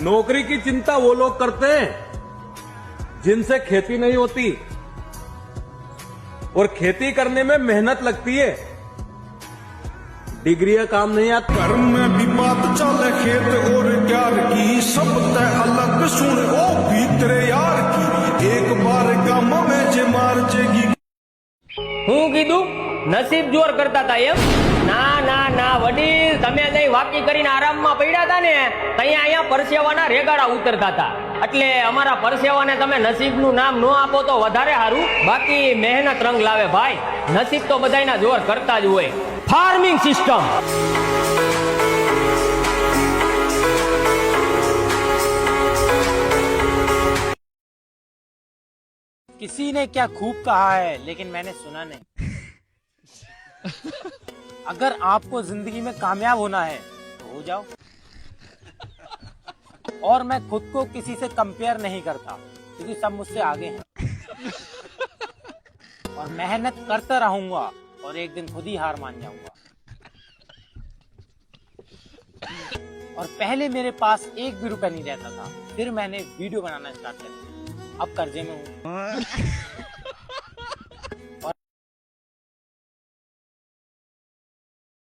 नौकरी की चिंता वो लोग करते हैं जिनसे खेती नहीं होती और खेती करने में मेहनत लगती है, डिग्रियां काम नहीं आती। घर में भी बात चले खेत और प्यार की, सब तय अलग सुन ओ भीतरे यार की, एक बार गाम में जे मार जेगी। હું કીધું નસીબ જોર કરતા હતા એમ? ના ના ના વડીલ, તમે જઈ વાકી કરીને આરામમાં પડ્યા હતા ને ત્યાં અહીંયા પરસેવાના રેગાડા ઉતરતા હતા, એટલે અમારા પરસેવાને તમે નસીબનું નામ ન આપો તો વધારે સારું, બાકી મહેનત રંગ લાવે ભાઈ, નસીબ તો બધાયના જોર કરતા જ હોય। फार्मिंग सिस्टम किसी ने क्या खूब कहा है, लेकिन मैंने सुना नहीं। अगर आपको जिंदगी में कामयाब होना है तो हो जाओ। और मैं खुद को किसी से कंपेयर नहीं करता, क्योंकि सब मुझसे आगे हैं। और मेहनत करता रहूंगा और एक दिन खुद ही हार मान जाऊंगा। और पहले मेरे पास एक भी रुपया नहीं रहता था, फिर मैंने वीडियो बनाना स्टार्ट कर दिया, अब कर्जे में हूँ।